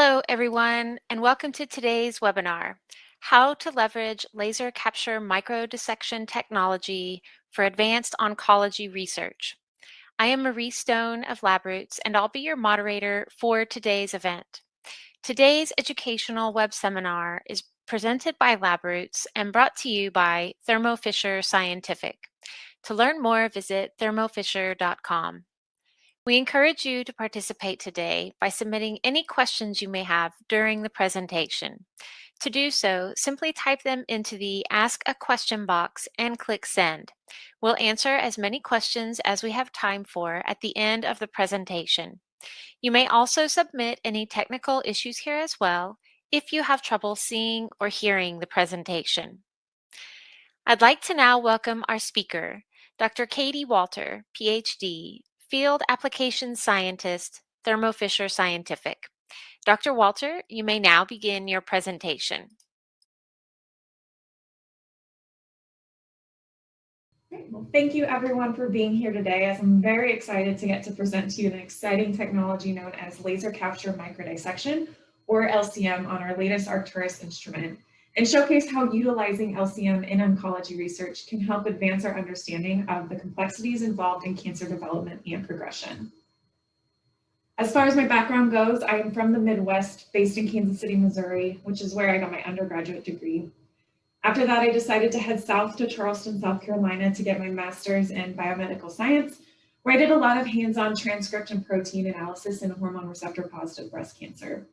Hello, everyone, and welcome to today's webinar, How to Leverage Laser Capture Microdissection Technology for Advanced Oncology Research. I am Marie Stone of LabRoots, and I'll be your moderator for today's event. Today's educational web seminar is presented by LabRoots and brought to you by Thermo Fisher Scientific. To learn more, visit thermofisher.com. We encourage you to participate today by submitting any questions you may have during the presentation. To do so, simply type them into the Ask a Question box and click Send. We'll answer as many questions as we have time for at the end of the presentation. You may also submit any technical issues here as well if you have trouble seeing or hearing the presentation. I'd like to now welcome our speaker, Dr. Katherine Walter, PhD, Field Applications Scientist, Thermo Fisher Scientific. Dr. Walter, you may now begin your presentation. Great. Well, thank you everyone for being here today, as I'm very excited to get to present to you an exciting technology known as laser capture microdissection, or LCM, on our latest Arcturus instrument, and showcase how utilizing LCM in oncology research can help advance our understanding of the complexities involved in cancer development and progression. As far as my background goes, I am from the Midwest, based in Kansas City, Missouri, which is where I got my undergraduate degree. After that, I decided to head south to Charleston, South Carolina to get my master's in biomedical science, where I did a lot of hands-on transcription protein analysis in hormone receptor positive breast cancer.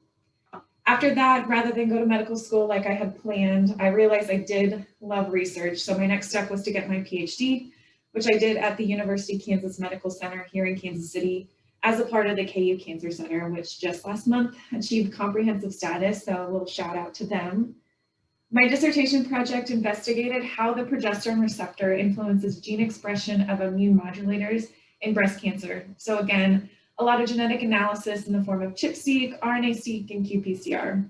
After that, rather than go to medical school like I had planned, I realized I did love research. So my next step was to get my PhD, which I did at the University of Kansas Medical Center here in Kansas City as a part of the KU Cancer Center, which just last month achieved comprehensive status. So a little shout out to them. My dissertation project investigated how the progesterone receptor influences gene expression of immune modulators in breast cancer. So again, a lot of genetic analysis in the form of ChIP-seq, RNA-seq, and qPCR.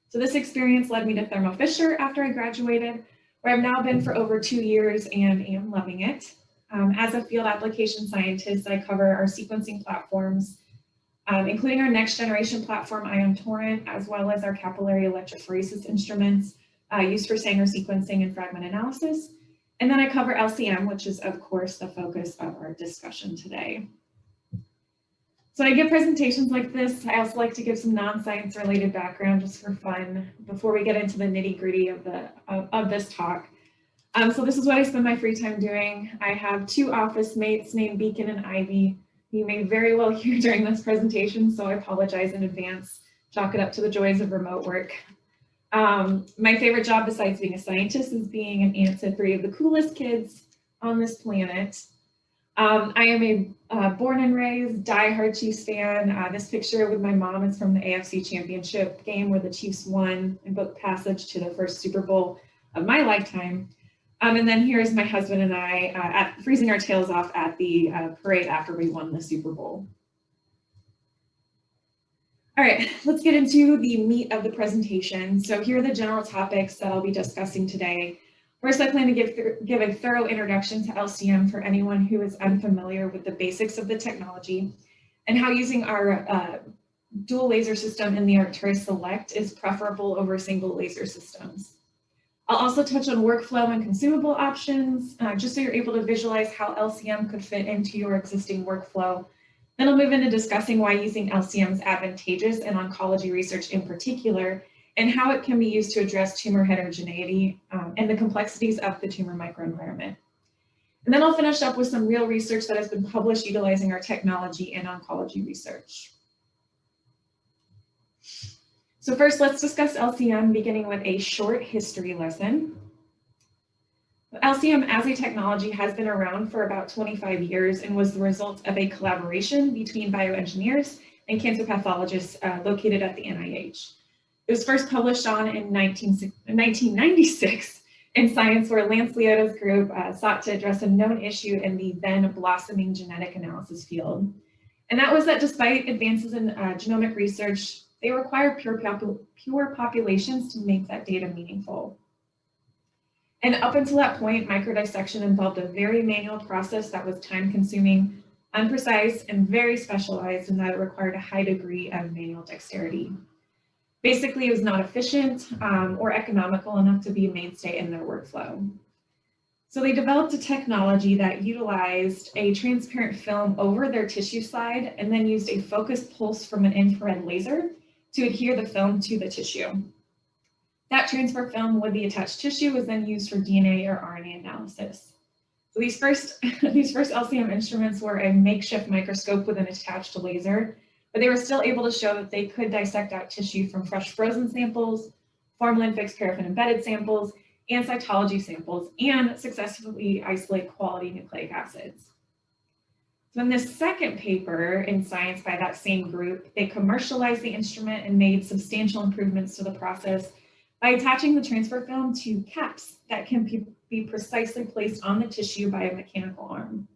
So this experience led me to Thermo Fisher after I graduated, where I've now been for over 2 years and am loving it. As a field application scientist, I cover our sequencing platforms, including our next generation platform, Ion Torrent, as well as our capillary electrophoresis instruments used for Sanger sequencing and fragment analysis. And then I cover LCM, which is, of course, the focus of our discussion today. So when I give presentations like this, I also like to give some non-science related background just for fun before we get into the nitty-gritty of this talk. So this is what I spend my free time doing. I have 2 office mates named Beacon and Ivy. You may very well hear during this presentation, so I apologize in advance. Chalk it up to the joys of remote work. My favorite job besides being a scientist is being an aunt to 3 of the coolest kids on this planet. I am a born and raised diehard Chiefs fan. This picture with my mom is from the AFC Championship game where the Chiefs won and booked passage to the first Super Bowl of my lifetime. And then here's my husband and I freezing our tails off at the parade after we won the Super Bowl. All right, let's get into the meat of the presentation. So here are the general topics that I'll be discussing today. First, I plan to give a thorough introduction to LCM for anyone who is unfamiliar with the basics of the technology and how using our dual laser system in the Arcturus Select is preferable over single laser systems. I'll also touch on workflow and consumable options, just so you're able to visualize how LCM could fit into your existing workflow. Then I'll move into discussing why using LCM is advantageous in oncology research in particular, and how it can be used to address tumor heterogeneity and the complexities of the tumor microenvironment. And then I'll finish up with some real research that has been published utilizing our technology in oncology research. So first, let's discuss LCM, beginning with a short history lesson. LCM as a technology has been around for about 25 years and was the result of a collaboration between bioengineers and cancer pathologists located at the NIH. It was first published in 1996 in Science, where Lance Liotta's group sought to address a known issue in the then blossoming genetic analysis field. And that was that despite advances in genomic research, they require pure populations to make that data meaningful. And up until that point, microdissection involved a very manual process that was time-consuming, unprecise, and very specialized in that it required a high degree of manual dexterity. Basically, it was not efficient or economical enough to be a mainstay in their workflow. So they developed a technology that utilized a transparent film over their tissue slide and then used a focused pulse from an infrared laser to adhere the film to the tissue. That transfer film with the attached tissue was then used for DNA or RNA analysis. So these first LCM instruments were a makeshift microscope with an attached laser, but they were still able to show that they could dissect out tissue from fresh frozen samples, formalin-fixed paraffin-embedded samples, and cytology samples, and successfully isolate quality nucleic acids. So in this second paper in Science by that same group, they commercialized the instrument and made substantial improvements to the process by attaching the transfer film to caps that can be precisely placed on the tissue by a mechanical arm.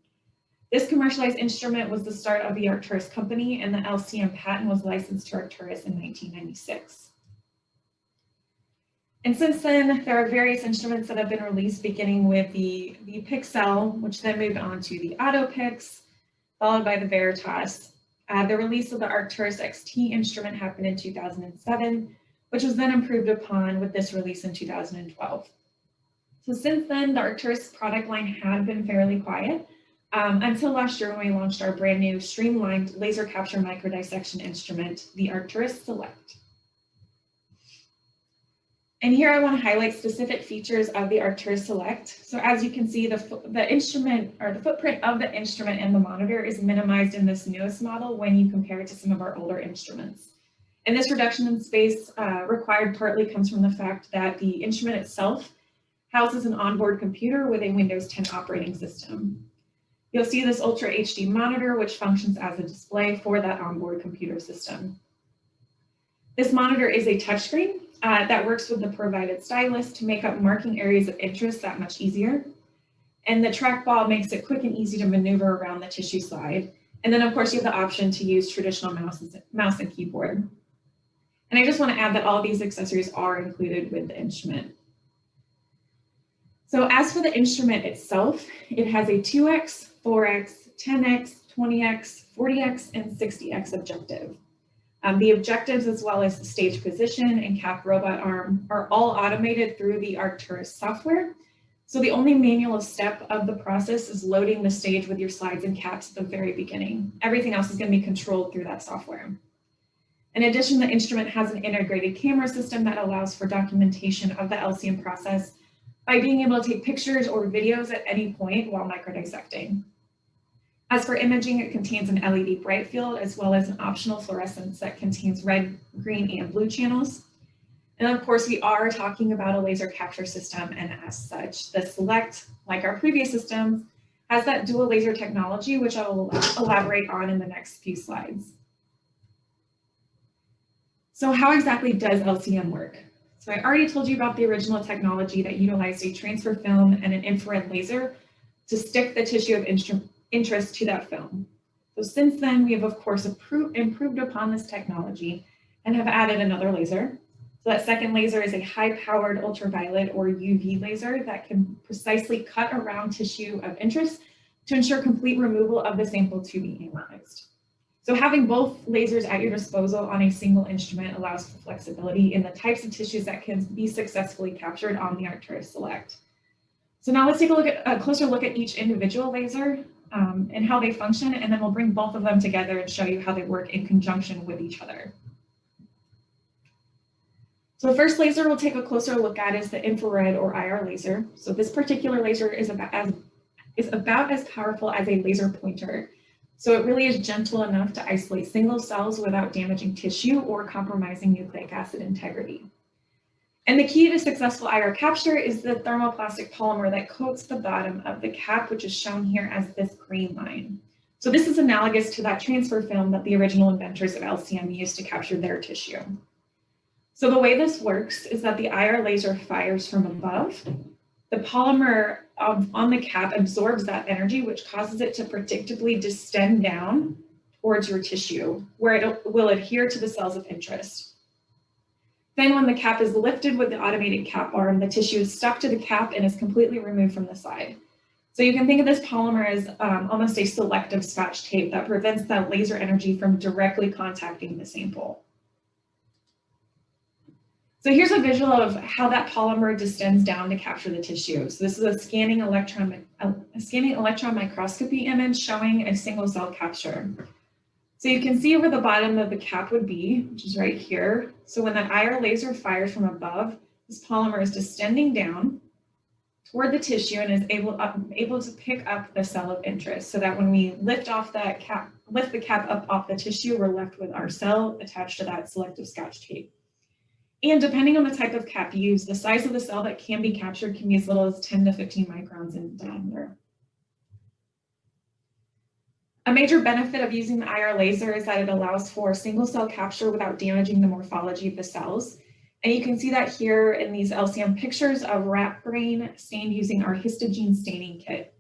This commercialized instrument was the start of the Arcturus company, and the LCM patent was licensed to Arcturus in 1996. And since then, there are various instruments that have been released, beginning with the Pixel, which then moved on to the AutoPix, followed by the Veritas. The release of the Arcturus XT instrument happened in 2007, which was then improved upon with this release in 2012. So since then, the Arcturus product line had been fairly quiet until last year when we launched our brand new streamlined laser capture microdissection instrument, the Arcturus Select. And here I want to highlight specific features of the Arcturus Select. So as you can see, the instrument, or the footprint of the instrument and the monitor, is minimized in this newest model when you compare it to some of our older instruments. And this reduction in space required partly comes from the fact that the instrument itself houses an onboard computer with a Windows 10 operating system. You'll see this Ultra HD monitor, which functions as a display for that onboard computer system. This monitor is a touchscreen that works with the provided stylus to make up marking areas of interest that much easier. And the trackball makes it quick and easy to maneuver around the tissue slide. And then of course you have the option to use traditional mouse and keyboard. And I just want to add that all these accessories are included with the instrument. So as for the instrument itself, it has a 2x, 4x, 10x, 20x, 40x, and 60x objective. The objectives, as well as the stage position and cap robot arm, are all automated through the Arcturus software. So the only manual step of the process is loading the stage with your slides and caps at the very beginning. Everything else is going to be controlled through that software. In addition, the instrument has an integrated camera system that allows for documentation of the LCM process by being able to take pictures or videos at any point while microdissecting. As for imaging, it contains an LED bright field as well as an optional fluorescence that contains red, green, and blue channels. And of course, we are talking about a laser capture system, and as such, the Select, like our previous systems, has that dual laser technology, which I will elaborate on in the next few slides. So how exactly does LCM work? So I already told you about the original technology that utilized a transfer film and an infrared laser to stick the tissue of interest to that film. So since then, we have of course improved upon this technology and have added another laser. So that second laser is a high-powered ultraviolet or UV laser that can precisely cut around tissue of interest to ensure complete removal of the sample to be analyzed. So having both lasers at your disposal on a single instrument allows for flexibility in the types of tissues that can be successfully captured on the Arcturus Select. So now let's take a closer look at each individual laser and how they function, and then we'll bring both of them together and show you how they work in conjunction with each other. So the first laser we'll take a closer look at is the infrared or IR laser. So this particular laser is about as powerful as a laser pointer. So it really is gentle enough to isolate single cells without damaging tissue or compromising nucleic acid integrity. And the key to successful IR capture is the thermoplastic polymer that coats the bottom of the cap, which is shown here as this green line. So this is analogous to that transfer film that the original inventors of LCM used to capture their tissue. So the way this works is that the IR laser fires from above. The polymer on the cap absorbs that energy, which causes it to predictably distend down towards your tissue, where it will adhere to the cells of interest. Then when the cap is lifted with the automated cap arm, the tissue is stuck to the cap and is completely removed from the slide. So you can think of this polymer as almost a selective scotch tape that prevents that laser energy from directly contacting the sample. So here's a visual of how that polymer descends down to capture the tissue. So this is a scanning electron microscopy image showing a single cell capture. So you can see where the bottom of the cap would be, which is right here. So when that IR laser fires from above, this polymer is descending down toward the tissue and is able to pick up the cell of interest, so that when we lift the cap up off the tissue, we're left with our cell attached to that selective scotch tape. And depending on the type of cap used, the size of the cell that can be captured can be as little as 10 to 15 microns in diameter. A major benefit of using the IR laser is that it allows for single cell capture without damaging the morphology of the cells. And you can see that here in these LCM pictures of rat brain stained using our histogene staining kit.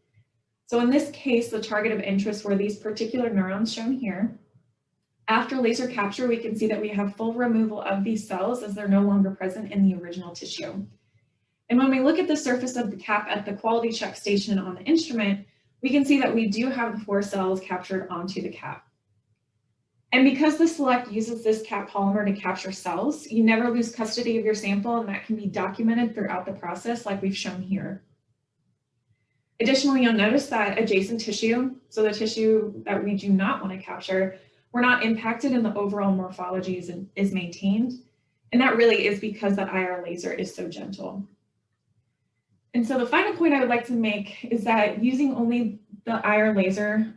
So in this case, the target of interest were these particular neurons shown here. After laser capture, we can see that we have full removal of these cells as they're no longer present in the original tissue. And when we look at the surface of the cap at the quality check station on the instrument, we can see that we do have the 4 cells captured onto the cap. And because the Select uses this cap polymer to capture cells, you never lose custody of your sample, and that can be documented throughout the process like we've shown here. Additionally, you'll notice that adjacent tissue, so the tissue that we do not want to capture, we're not impacted and the overall morphology is maintained. And that really is because that IR laser is so gentle. And so the final point I would like to make is that using only the IR laser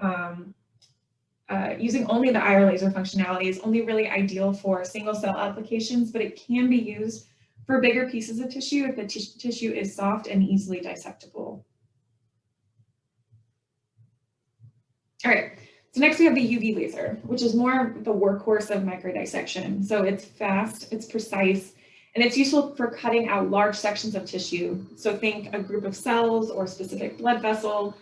functionality is only really ideal for single cell applications, but it can be used for bigger pieces of tissue if the tissue is soft and easily dissectable. All right, so next we have the UV laser, which is more the workhorse of microdissection. So it's fast, it's precise, and it's useful for cutting out large sections of tissue. So think a group of cells or specific blood vessel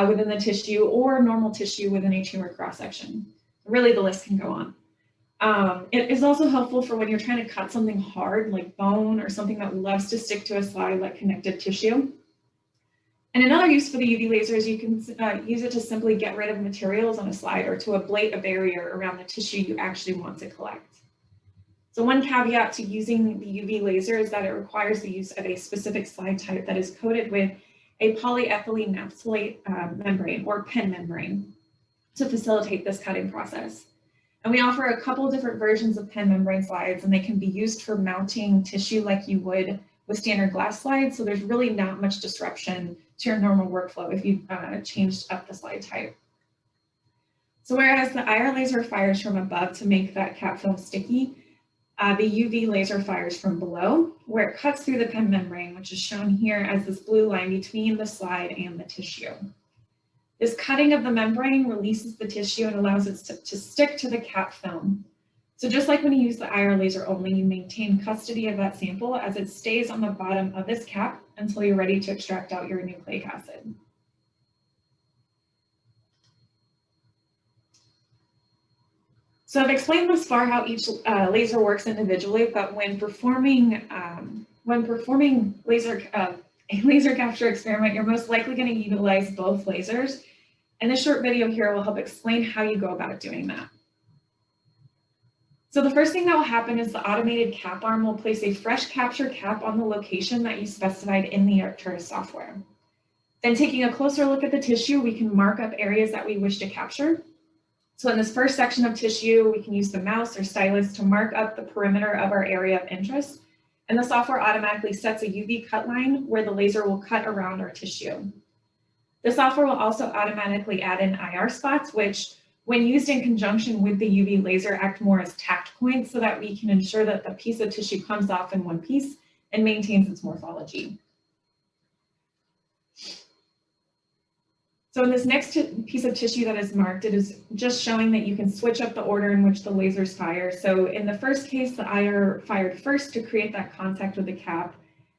within the tissue, or normal tissue within a tumor cross-section. Really, the list can go on. It is also helpful for when you're trying to cut something hard like bone or something that loves to stick to a slide like connective tissue. And another use for the UV laser is you can use it to simply get rid of materials on a slide or to ablate a barrier around the tissue you actually want to collect. So one caveat to using the UV laser is that it requires the use of a specific slide type that is coated with a polyethylene naphthalate membrane or pen membrane to facilitate this cutting process. And we offer a couple of different versions of pen membrane slides, and they can be used for mounting tissue like you would with standard glass slides. So there's really not much disruption to your normal workflow if you changed up the slide type. So whereas the IR laser fires from above to make that cap film sticky, the UV laser fires from below, where it cuts through the pen membrane, which is shown here as this blue line between the slide and the tissue. This cutting of the membrane releases the tissue and allows it to stick to the cap film. So just like when you use the IR laser only, you maintain custody of that sample as it stays on the bottom of this cap until you're ready to extract out your nucleic acid. So I've explained thus far how each laser works individually, but when performing a laser capture experiment, you're most likely going to utilize both lasers. And this short video here will help explain how you go about doing that. So the first thing that will happen is the automated cap arm will place a fresh capture cap on the location that you specified in the Arcturus software. Then taking a closer look at the tissue, we can mark up areas that we wish to capture. So in this first section of tissue, we can use the mouse or stylus to mark up the perimeter of our area of interest. And the software automatically sets a UV cut line where the laser will cut around our tissue. The software will also automatically add in IR spots, which when used in conjunction with the UV laser act more as tact points so that we can ensure that the piece of tissue comes off in one piece and maintains its morphology. So in this next piece of tissue that is marked, it is just showing that you can switch up the order in which the lasers fire. So in the first case, the IR fired first to create that contact with the cap,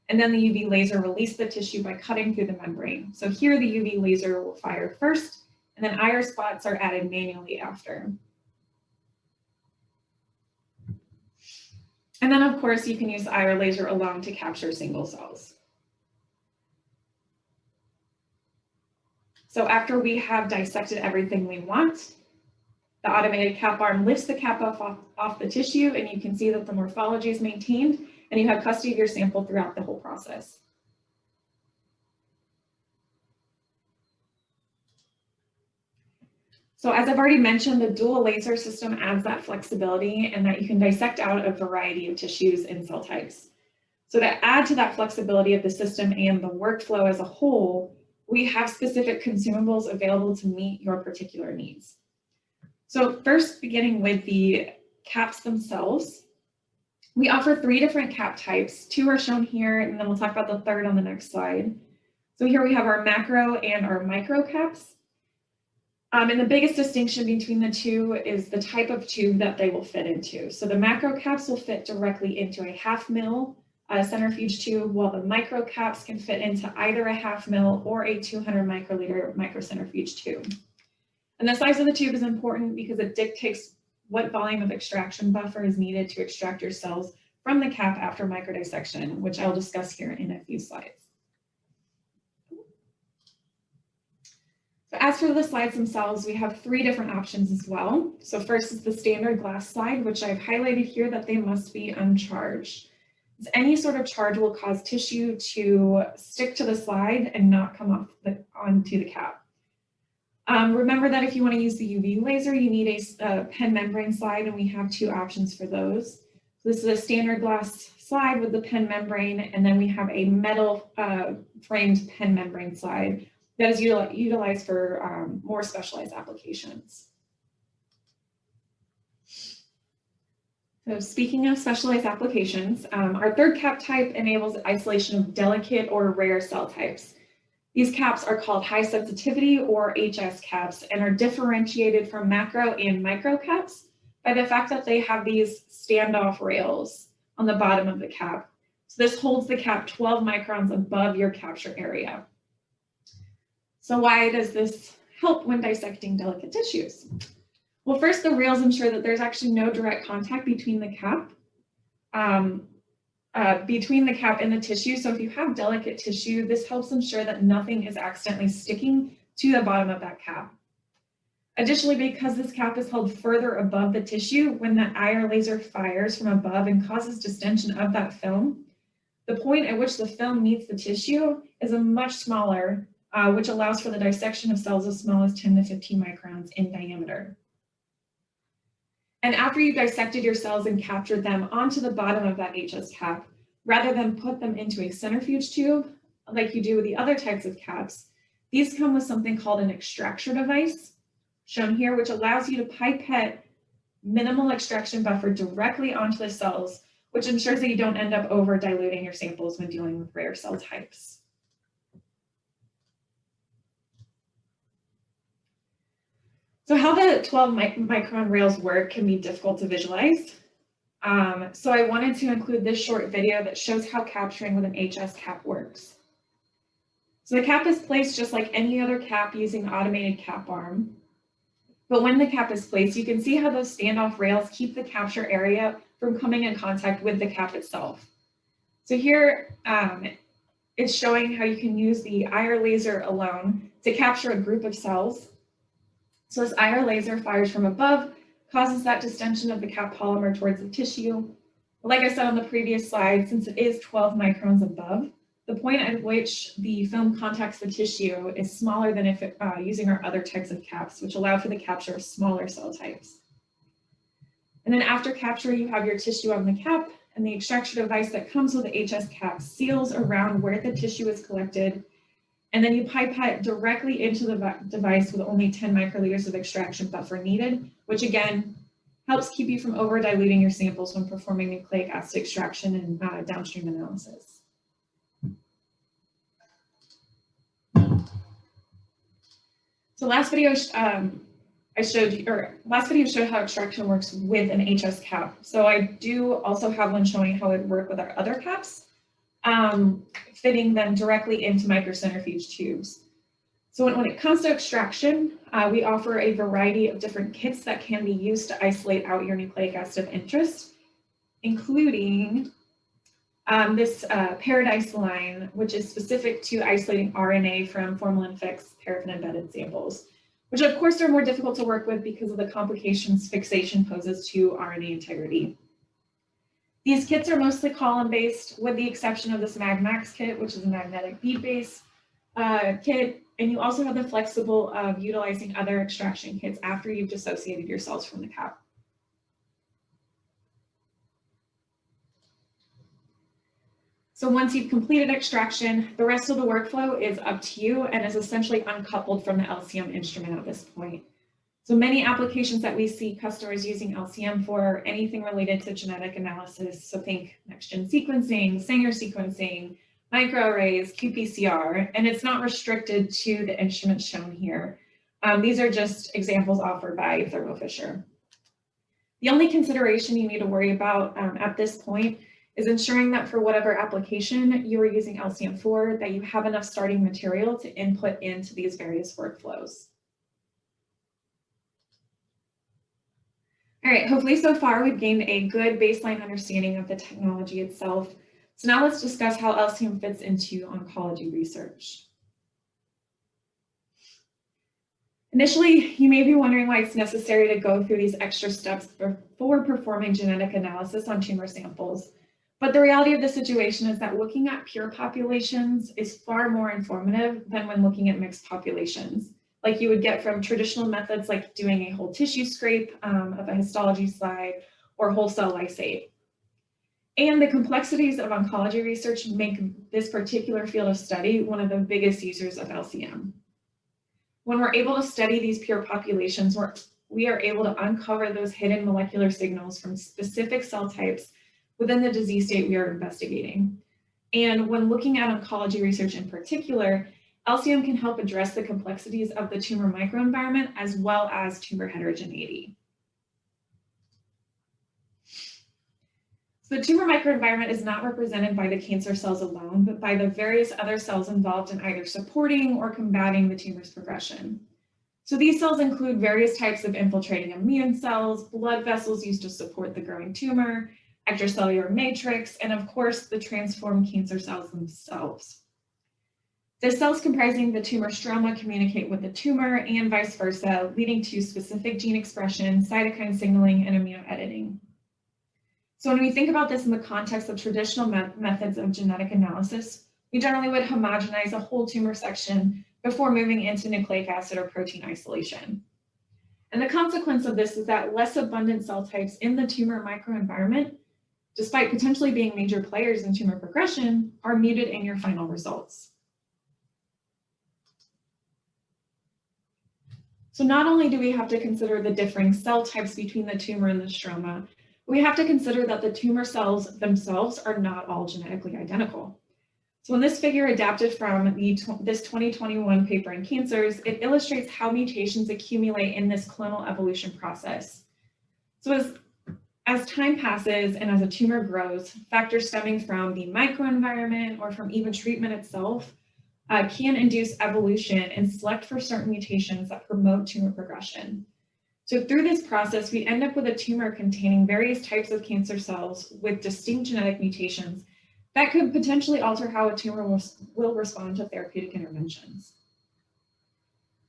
and then the UV laser released the tissue by cutting through the membrane. So here the UV laser will fire first, and then IR spots are added manually after. And then of course, you can use the IR laser alone to capture single cells. So after we have dissected everything we want, the automated cap arm lifts the cap off the tissue, and you can see that the morphology is maintained, and you have custody of your sample throughout the whole process. So as I've already mentioned, the dual laser system adds that flexibility and that you can dissect out a variety of tissues and cell types. So to add to that flexibility of the system and the workflow as a whole, we have specific consumables available to meet your particular needs. So first, beginning with the caps themselves, we offer 3 different cap types. 2 are shown here, and then we'll talk about the third on the next slide. So here we have our macro and our micro caps. And the biggest distinction between the 2 is the type of tube that they will fit into. So the macro caps will fit directly into a 1/2 mil centrifuge tube, while the micro caps can fit into either a 1/2 mil or a 200 microliter microcentrifuge tube. And the size of the tube is important because it dictates what volume of extraction buffer is needed to extract your cells from the cap after microdissection, which I'll discuss here in a few slides. So as for the slides themselves, we have 3 different options as well. So first is the standard glass slide, which I've highlighted here that they must be uncharged. Any sort of charge will cause tissue to stick to the slide and not come off onto the cap. Remember that if you want to use the UV laser, you need a pen membrane slide, and we have 2 options for those. So this is a standard glass slide with the pen membrane, and then we have a metal framed pen membrane slide that is utilized for more specialized applications. So speaking of specialized applications, our third cap type enables isolation of delicate or rare cell types. These caps are called high sensitivity or HS caps and are differentiated from macro and micro caps by the fact that they have these standoff rails on the bottom of the cap. So this holds the cap 12 microns above your capture area. So why does this help when dissecting delicate tissues? Well, first, the rails ensure that there's actually no direct contact between the cap and the tissue. So if you have delicate tissue, this helps ensure that nothing is accidentally sticking to the bottom of that cap. Additionally, because this cap is held further above the tissue, when the IR laser fires from above and causes distension of that film, the point at which the film meets the tissue is a much smaller, which allows for the dissection of cells as small as 10 to 15 microns in diameter. And after you've dissected your cells and captured them onto the bottom of that HS cap, rather than put them into a centrifuge tube, like you do with the other types of caps, these come with something called an extraction device, shown here, which allows you to pipette minimal extraction buffer directly onto the cells, which ensures that you don't end up over diluting your samples when dealing with rare cell types. So how the 12 micron rails work can be difficult to visualize. So I wanted to include this short video that shows how capturing with an HS cap works. So the cap is placed just like any other cap using the automated cap arm. But when the cap is placed, you can see how those standoff rails keep the capture area from coming in contact with the cap itself. So here it's showing how you can use the IR laser alone to capture a group of cells. So this IR laser fires from above, causes that distension of the cap polymer towards the tissue. Like I said on the previous slide, since it is 12 microns above, the point at which the film contacts the tissue is smaller than if using our other types of caps, which allow for the capture of smaller cell types. And then after capture, you have your tissue on the cap, and the extraction device that comes with the HS cap seals around where the tissue is collected. And then you pipette directly into the device with only 10 microliters of extraction buffer needed, which again helps keep you from over diluting your samples when performing nucleic acid extraction and downstream analysis. So last video showed how extraction works with an HS cap. So I do also have one showing how it works with our other caps, fitting them directly into microcentrifuge tubes. So when it comes to extraction, we offer a variety of different kits that can be used to isolate out your nucleic acid of interest, including this Paradise line, which is specific to isolating RNA from formalin-fixed paraffin-embedded samples, which of course are more difficult to work with because of the complications fixation poses to RNA integrity. These kits are mostly column-based, with the exception of this MagMax kit, which is a magnetic bead-based kit, and you also have the flexible of utilizing other extraction kits after you've dissociated your cells from the cap. So once you've completed extraction, the rest of the workflow is up to you and is essentially uncoupled from the LCM instrument at this point. So many applications that we see customers using LCM for are anything related to genetic analysis. So think next-gen sequencing, Sanger sequencing, microarrays, qPCR, and it's not restricted to the instruments shown here. These are just examples offered by Thermo Fisher. The only consideration you need to worry about at this point is ensuring that for whatever application you are using LCM for, that you have enough starting material to input into these various workflows. All right, hopefully so far we've gained a good baseline understanding of the technology itself. So now let's discuss how LCM fits into oncology research. Initially, you may be wondering why it's necessary to go through these extra steps before performing genetic analysis on tumor samples. But the reality of the situation is that looking at pure populations is far more informative than when looking at mixed populations, like you would get from traditional methods like doing a whole tissue scrape of a histology slide or whole cell lysate. And the complexities of oncology research make this particular field of study one of the biggest users of LCM. When we're able to study these pure populations, we are able to uncover those hidden molecular signals from specific cell types within the disease state we are investigating. And when looking at oncology research in particular, LCM can help address the complexities of the tumor microenvironment as well as tumor heterogeneity. So the tumor microenvironment is not represented by the cancer cells alone, but by the various other cells involved in either supporting or combating the tumor's progression. So these cells include various types of infiltrating immune cells, blood vessels used to support the growing tumor, extracellular matrix, and of course, the transformed cancer cells themselves. The cells comprising the tumor stroma communicate with the tumor and vice versa, leading to specific gene expression, cytokine signaling, and immunoediting. So when we think about this in the context of traditional methods of genetic analysis, we generally would homogenize a whole tumor section before moving into nucleic acid or protein isolation. And the consequence of this is that less abundant cell types in the tumor microenvironment, despite potentially being major players in tumor progression, are muted in your final results. So not only do we have to consider the differing cell types between the tumor and the stroma, we have to consider that the tumor cells themselves are not all genetically identical. So in this figure adapted from this 2021 paper in Cancers, it illustrates how mutations accumulate in this clonal evolution process. So as time passes and as a tumor grows, factors stemming from the microenvironment or from even treatment itself can induce evolution and select for certain mutations that promote tumor progression. So through this process, we end up with a tumor containing various types of cancer cells with distinct genetic mutations that could potentially alter how a tumor will respond to therapeutic interventions.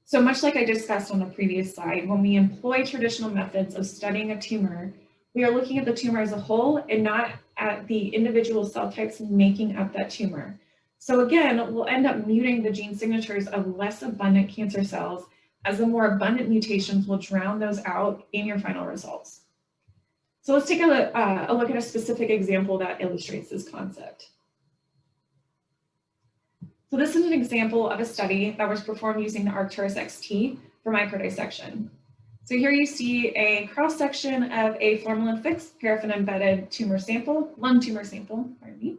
So much like I discussed on the previous slide, when we employ traditional methods of studying a tumor, we are looking at the tumor as a whole and not at the individual cell types making up that tumor. So again, we'll end up muting the gene signatures of less abundant cancer cells, as the more abundant mutations will drown those out in your final results. So let's take a look at a specific example that illustrates this concept. So this is an example of a study that was performed using the Arcturus XT for microdissection. So here you see a cross-section of a formalin-fixed paraffin-embedded tumor sample, lung tumor sample, pardon me,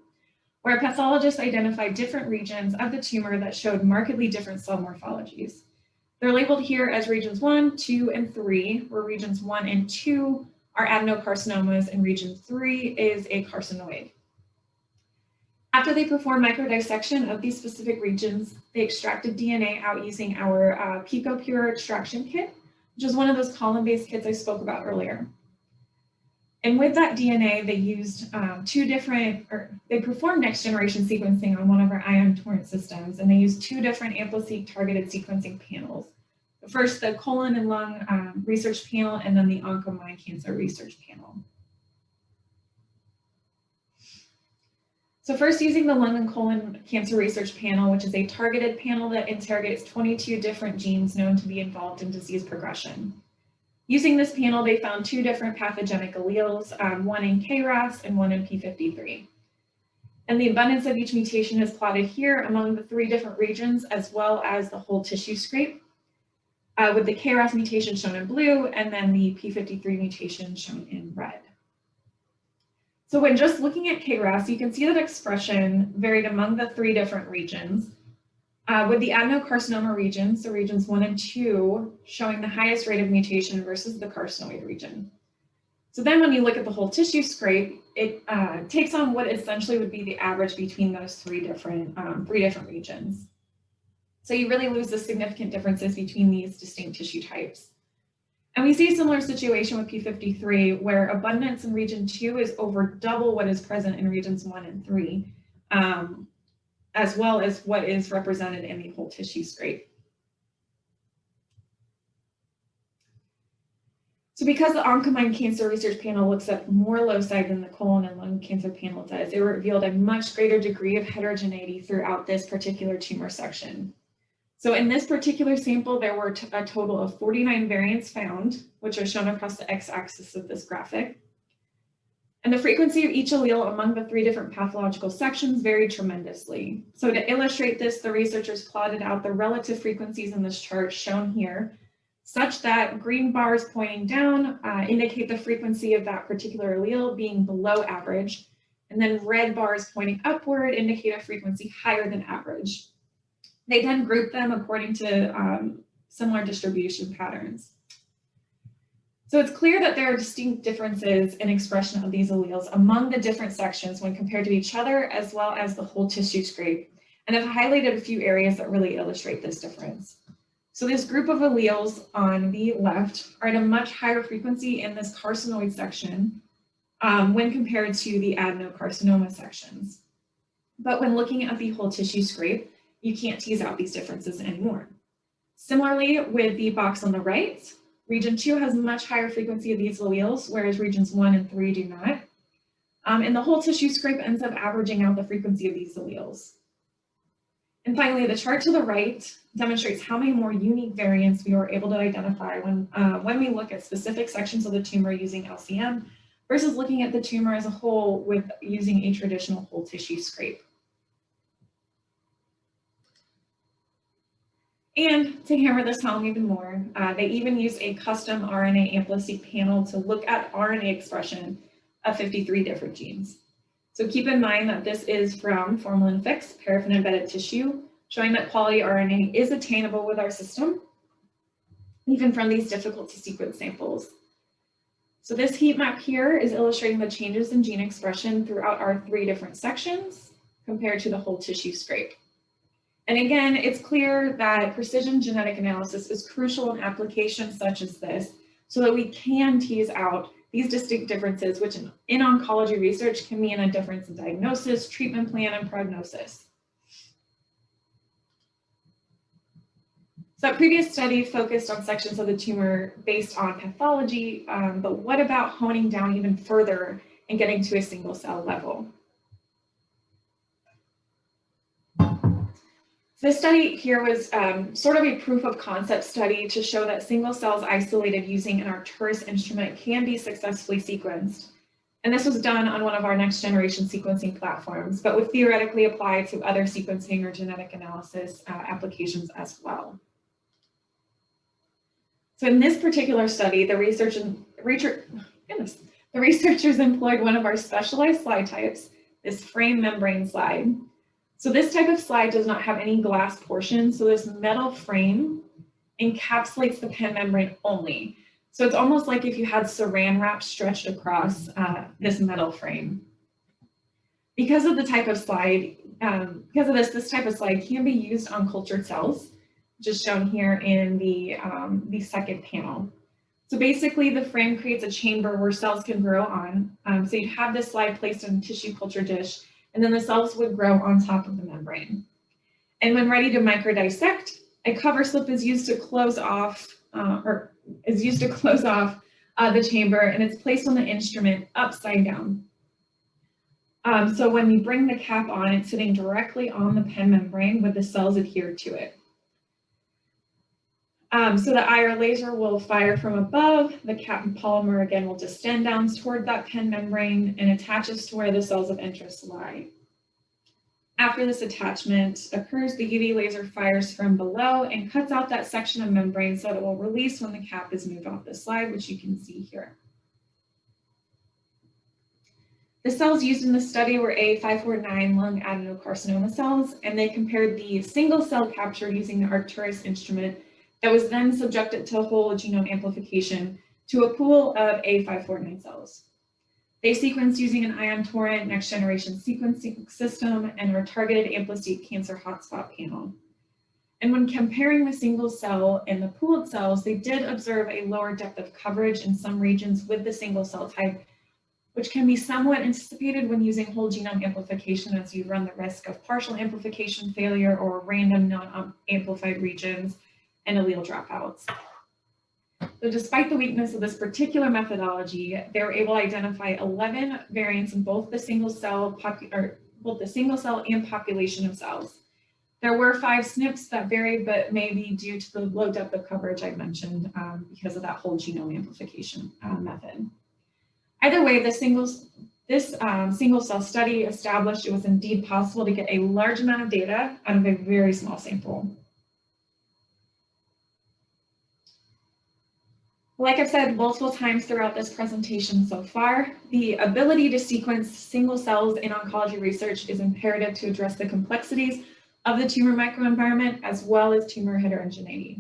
where a pathologist identified different regions of the tumor that showed markedly different cell morphologies. They're labeled here as regions 1, 2, and 3, where regions 1 and 2 are adenocarcinomas and region 3 is a carcinoid. After they performed microdissection of these specific regions, they extracted DNA out using our PicoPure extraction kit, which is one of those column-based kits I spoke about earlier. And with that DNA, they used they performed next generation sequencing on one of our ion torrent systems, and they used 2 different AmpliSeq targeted sequencing panels. First, the colon and lung research panel, and then the Oncomine cancer research panel. So first, using the lung and colon cancer research panel, which is a targeted panel that interrogates 22 different genes known to be involved in disease progression. Using this panel, they found 2 different pathogenic alleles, one in KRAS and one in P53. And the abundance of each mutation is plotted here among the 3 different regions, as well as the whole tissue scrape, with the KRAS mutation shown in blue and then the P53 mutation shown in red. So when just looking at KRAS, you can see that expression varied among the 3 different regions, with the adenocarcinoma region, so regions 1 and 2, showing the highest rate of mutation versus the carcinoid region. So then when you look at the whole tissue scrape, it takes on what essentially would be the average between those 3 different regions. So you really lose the significant differences between these distinct tissue types. And we see a similar situation with P53, where abundance in region 2 is over double what is present in regions 1 and 3, as well as what is represented in the whole tissue scrape. So because the Oncomine Cancer Research Panel looks at more loci than the colon and lung cancer panel does, it revealed a much greater degree of heterogeneity throughout this particular tumor section. So in this particular sample, there were a total of 49 variants found, which are shown across the x-axis of this graphic. And the frequency of each allele among the 3 different pathological sections varied tremendously. So to illustrate this, the researchers plotted out the relative frequencies in this chart shown here, such that green bars pointing down indicate the frequency of that particular allele being below average, and then red bars pointing upward indicate a frequency higher than average. They then grouped them according to similar distribution patterns. So it's clear that there are distinct differences in expression of these alleles among the different sections when compared to each other, as well as the whole tissue scrape. And I've highlighted a few areas that really illustrate this difference. So this group of alleles on the left are at a much higher frequency in this carcinoid section when compared to the adenocarcinoma sections. But when looking at the whole tissue scrape, you can't tease out these differences anymore. Similarly, with the box on the right, region 2 has much higher frequency of these alleles, whereas regions 1 and 3 do not. And the whole tissue scrape ends up averaging out the frequency of these alleles. And finally, the chart to the right demonstrates how many more unique variants we were able to identify when we look at specific sections of the tumor using LCM versus looking at the tumor as a whole with using a traditional whole tissue scrape. And to hammer this home even more, they even use a custom RNA AmpliSeq panel to look at RNA expression of 53 different genes. So keep in mind that this is from formalin-fixed paraffin-embedded tissue, showing that quality RNA is attainable with our system, even from these difficult to sequence samples. So this heat map here is illustrating the changes in gene expression throughout our 3 different sections compared to the whole tissue scrape. And again, it's clear that precision genetic analysis is crucial in applications such as this, so that we can tease out these distinct differences, which in oncology research can mean a difference in diagnosis, treatment plan, and prognosis. So that previous study focused on sections of the tumor based on pathology, but what about honing down even further and getting to a single cell level? This study here was sort of a proof of concept study to show that single cells isolated using an Arcturus instrument can be successfully sequenced. And this was done on one of our next generation sequencing platforms, but would theoretically apply to other sequencing or genetic analysis applications as well. So in this particular study, the researchers employed one of our specialized slide types, this frame membrane slide. So this type of slide does not have any glass portion, so this metal frame encapsulates the pen membrane only. So it's almost like if you had saran wrap stretched across this metal frame. Because of the type of slide, this type of slide can be used on cultured cells, just shown here in the second panel. So basically, the frame creates a chamber where cells can grow on. So you'd have this slide placed in a tissue culture dish, and then the cells would grow on top of the membrane. And when ready to microdissect, a cover slip is used to close off, the chamber, and it's placed on the instrument upside down. So when we bring the cap on, it's sitting directly on the pen membrane with the cells adhered to it. So the IR laser will fire from above. The cap and polymer again will distend down toward that pen membrane and attaches to where the cells of interest lie. After this attachment occurs, the UV laser fires from below and cuts out that section of membrane so that it will release when the cap is moved off the slide, which you can see here. The cells used in the study were A549 lung adenocarcinoma cells, and they compared the single cell capture using the Arcturus instrument that was then subjected to whole genome amplification to a pool of A549 cells. They sequenced using an ion torrent next generation sequencing system and our targeted AmpliSeq cancer hotspot panel. And when comparing the single cell and the pooled cells, they did observe a lower depth of coverage in some regions with the single cell type, which can be somewhat anticipated when using whole genome amplification, as you run the risk of partial amplification failure or random non-amplified regions and allele dropouts. So despite the weakness of this particular methodology, they were able to identify 11 variants in both the single cell and population of cells. There were 5 SNPs that varied, but maybe due to the low depth of coverage I mentioned because of that whole genome amplification method. Either way, this single cell study established it was indeed possible to get a large amount of data out of a very small sample. Like I've said multiple times throughout this presentation so far, the ability to sequence single cells in oncology research is imperative to address the complexities of the tumor microenvironment as well as tumor heterogeneity.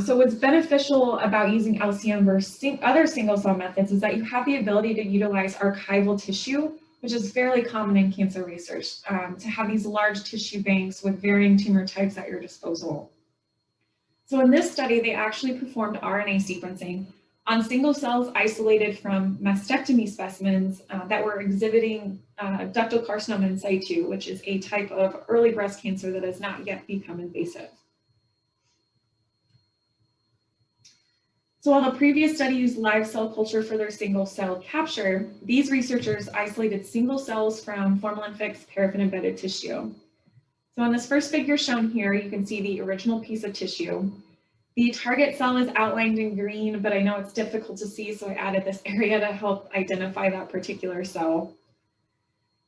So what's beneficial about using LCM versus other single cell methods is that you have the ability to utilize archival tissue, which is fairly common in cancer research, to have these large tissue banks with varying tumor types at your disposal. So in this study, they actually performed RNA sequencing on single cells isolated from mastectomy specimens that were exhibiting ductal carcinoma in situ, which is a type of early breast cancer that has not yet become invasive. So while the previous study used live cell culture for their single cell capture, these researchers isolated single cells from formalin-fixed paraffin-embedded tissue. So in this first figure shown here, you can see the original piece of tissue. The target cell is outlined in green, but I know it's difficult to see, so I added this area to help identify that particular cell.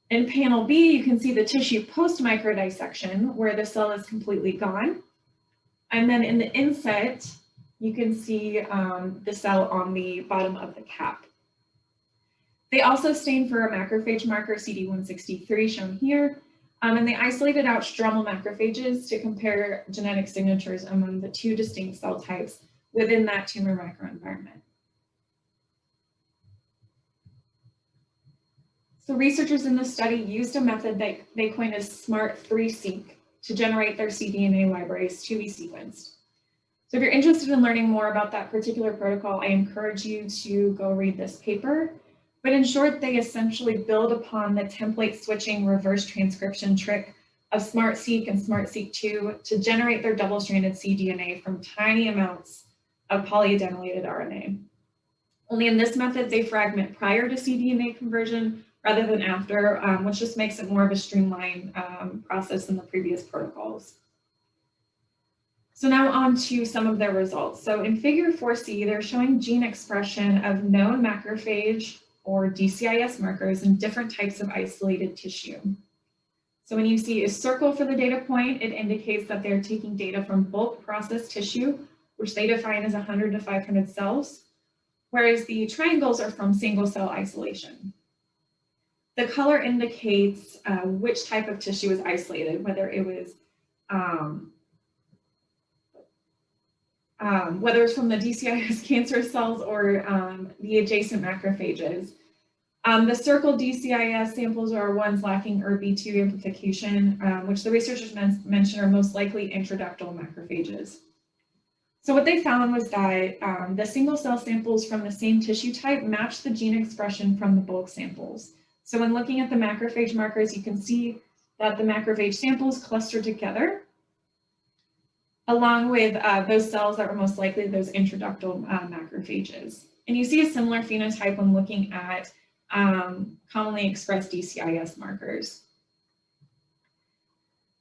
In panel B, you can see the tissue post-microdissection, where the cell is completely gone. And then in the inset, you can see the cell on the bottom of the cap. They also stained for a macrophage marker, CD163, shown here, and they isolated out stromal macrophages to compare genetic signatures among the 2 distinct cell types within that tumor microenvironment. So researchers in this study used a method that they coined as SMART3-seq to generate their cDNA libraries to be sequenced. So if you're interested in learning more about that particular protocol, I encourage you to go read this paper. But in short, they essentially build upon the template switching reverse transcription trick of SMART-seq and SMART-seq2 to generate their double-stranded cDNA from tiny amounts of polyadenylated RNA. Only in this method, they fragment prior to cDNA conversion rather than after, which just makes it more of a streamlined process than the previous protocols. So now on to some of their results. So in figure 4C, they're showing gene expression of known macrophage or DCIS markers in different types of isolated tissue. So when you see a circle for the data point, it indicates that they're taking data from bulk processed tissue, which they define as 100 to 500 cells, whereas the triangles are from single cell isolation. The color indicates which type of tissue is isolated, whether it was whether it's from the DCIS cancer cells or the adjacent macrophages. The circled DCIS samples are ones lacking ERB2 amplification, which the researchers mentioned are most likely intraductal macrophages. So what they found was that the single cell samples from the same tissue type matched the gene expression from the bulk samples. So when looking at the macrophage markers, you can see that the macrophage samples clustered together, along with those cells that were most likely those introductal macrophages. And you see a similar phenotype when looking at commonly expressed DCIS markers.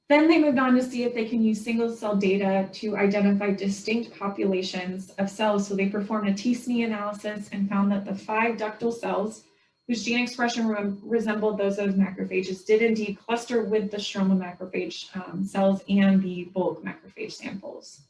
Then they moved on to see if they can use single cell data to identify distinct populations of cells. So they performed a t-SNE analysis and found that the 5 ductal cells whose gene expression resembled those of macrophages did indeed cluster with the stromal macrophage cells and the bulk macrophage samples.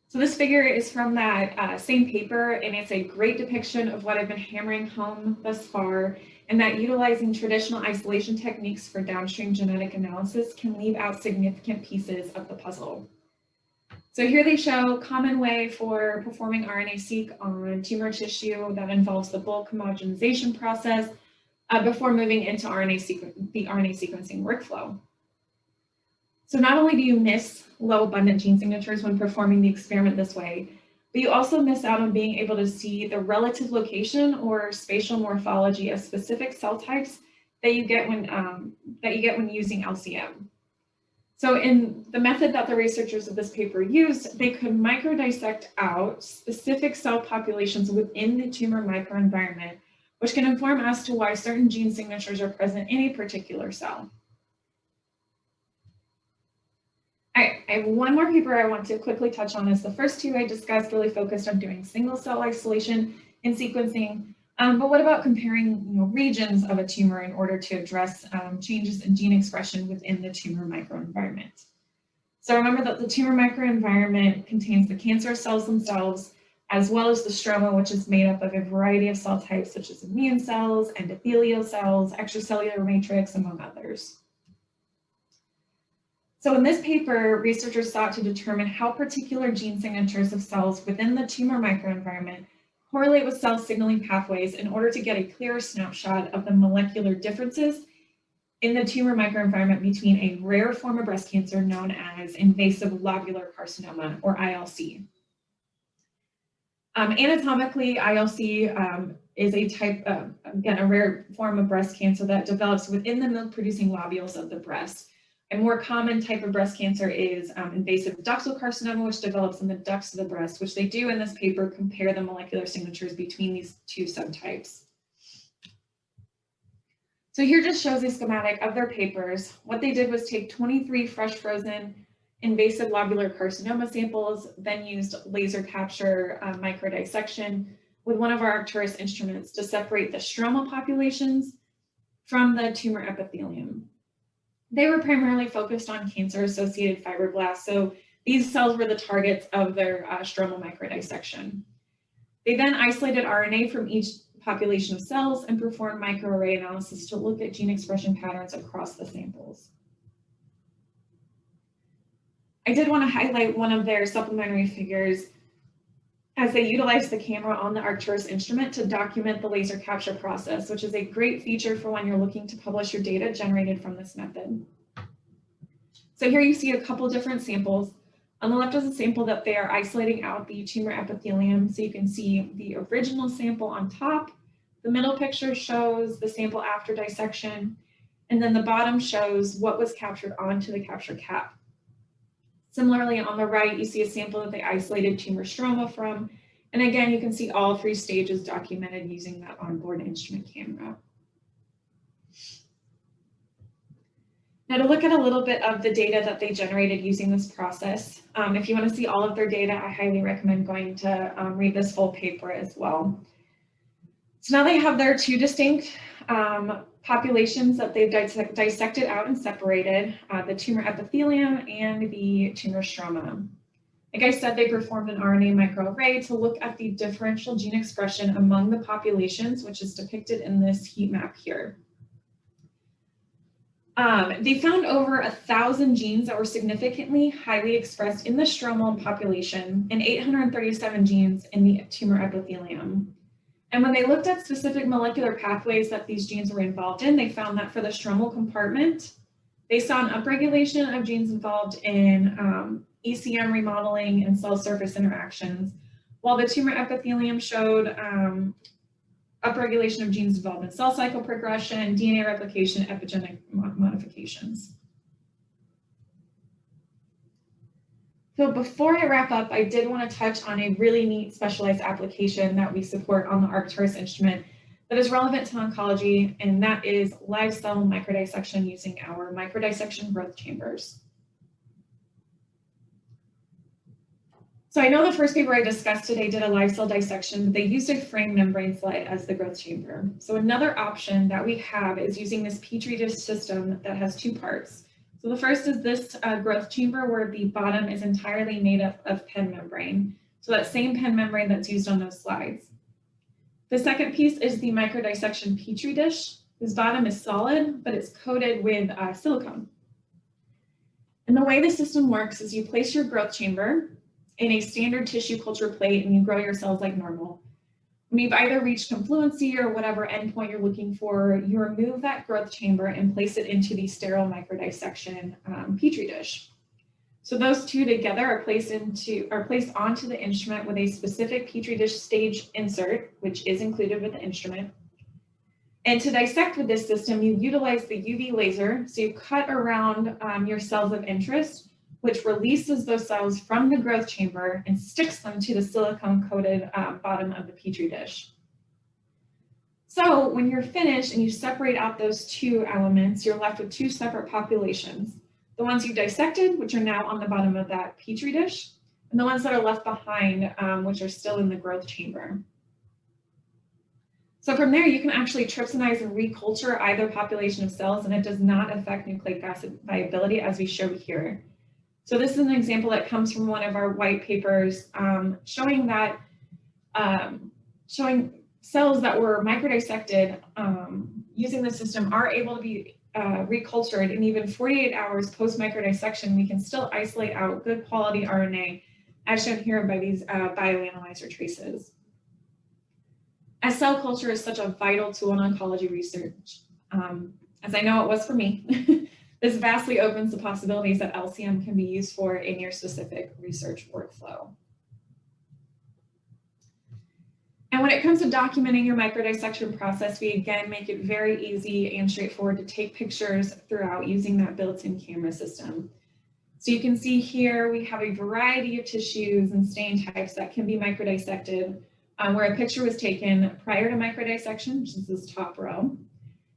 So this figure is from that same paper, and it's a great depiction of what I've been hammering home thus far, and that utilizing traditional isolation techniques for downstream genetic analysis can leave out significant pieces of the puzzle. So here they show a common way for performing RNA-seq on tumor tissue that involves the bulk homogenization process before moving into the RNA sequencing workflow. So not only do you miss low abundant gene signatures when performing the experiment this way, but you also miss out on being able to see the relative location or spatial morphology of specific cell types that you get when using LCM. So in the method that the researchers of this paper used, they could microdissect out specific cell populations within the tumor microenvironment, which can inform as to why certain gene signatures are present in a particular cell. I have one more paper I want to quickly touch on. As the first two I discussed really focused on doing single cell isolation and sequencing, but what about comparing regions of a tumor in order to address changes in gene expression within the tumor microenvironment? So remember that the tumor microenvironment contains the cancerous cells themselves, as well as the stroma, which is made up of a variety of cell types such as immune cells, endothelial cells, extracellular matrix, among others. So in this paper, researchers sought to determine how particular gene signatures of cells within the tumor microenvironment correlate with cell signaling pathways in order to get a clearer snapshot of the molecular differences in the tumor microenvironment between a rare form of breast cancer known as invasive lobular carcinoma, or ILC. Anatomically, ILC is a type of, again, a rare form of breast cancer that develops within the milk-producing lobules of the breast. A more common type of breast cancer is invasive ductal carcinoma, which develops in the ducts of the breast, which they do in this paper compare the molecular signatures between these two subtypes. So here just shows a schematic of their papers. What they did was take 23 fresh frozen invasive lobular carcinoma samples, then used laser capture microdissection with one of our Arcturus instruments to separate the stromal populations from the tumor epithelium. They were primarily focused on cancer-associated fibroblasts, so these cells were the targets of their stromal microdissection. They then isolated RNA from each population of cells and performed microarray analysis to look at gene expression patterns across the samples. I did want to highlight one of their supplementary figures as they utilized the camera on the Arcturus instrument to document the laser capture process, which is a great feature for when you're looking to publish your data generated from this method. So here you see a couple different samples. On the left is a sample that they are isolating out the tumor epithelium. So you can see the original sample on top. The middle picture shows the sample after dissection. And then the bottom shows what was captured onto the capture cap. Similarly, on the right, you see a sample that they isolated tumor stroma from. And again, you can see all 3 stages documented using that onboard instrument camera. Now to look at a little bit of the data that they generated using this process, if you want to see all of their data, I highly recommend going to read this full paper as well. So now they have their 2 distinct populations that they've dissected out and separated, the tumor epithelium and the tumor stroma. Like I said, they performed an RNA microarray to look at the differential gene expression among the populations, which is depicted in this heat map here. They found over 1,000 genes that were significantly highly expressed in the stromal population and 837 genes in the tumor epithelium. And when they looked at specific molecular pathways that these genes were involved in, they found that for the stromal compartment, They saw an upregulation of genes involved in ECM remodeling and cell surface interactions, while the tumor epithelium showed upregulation of genes involved in cell cycle progression, DNA replication, epigenetic modifications. So before I wrap up, I did want to touch on a really neat specialized application that we support on the Arcturus instrument that is relevant to oncology, and that is live cell microdissection using our microdissection growth chambers. So I know the first paper I discussed today did a live cell dissection, but they used a frame membrane slide as the growth chamber. So another option that we have is using this Petri dish system that has two parts. So the first is this growth chamber where the bottom is entirely made up of pen membrane. So that same pen membrane that's used on those slides. The second piece is the microdissection Petri dish. This bottom is solid, but it's coated with silicone. And the way the system works is you place your growth chamber in a standard tissue culture plate and you grow your cells like normal. When you've either reached confluency or whatever endpoint you're looking for, you remove that growth chamber and place it into the sterile microdissection Petri dish. So those two together are placed onto the instrument with a specific Petri dish stage insert, which is included with the instrument. And to dissect with this system, you utilize the UV laser. So you cut around your cells of interest, which releases those cells from the growth chamber and sticks them to the silicone-coated bottom of the Petri dish. So when you're finished and you separate out those two elements, you're left with two separate populations. The ones you dissected, which are now on the bottom of that Petri dish, and the ones that are left behind, which are still in the growth chamber. So from there, you can actually trypsinize and reculture either population of cells, and it does not affect nucleic acid viability as we show here. So this is an example that comes from one of our white papers showing cells that were microdissected using the system are able to be recultured, and even 48 hours post microdissection, we can still isolate out good quality RNA, as shown here by these bioanalyzer traces. As cell culture is such a vital tool in oncology research, as I know it was for me, this vastly opens the possibilities that LCM can be used for in your specific research workflow. And when it comes to documenting your microdissection process, we again make it very easy and straightforward to take pictures throughout using that built-in camera system. So you can see here we have a variety of tissues and stain types that can be microdissected, where a picture was taken prior to microdissection, which is this top row.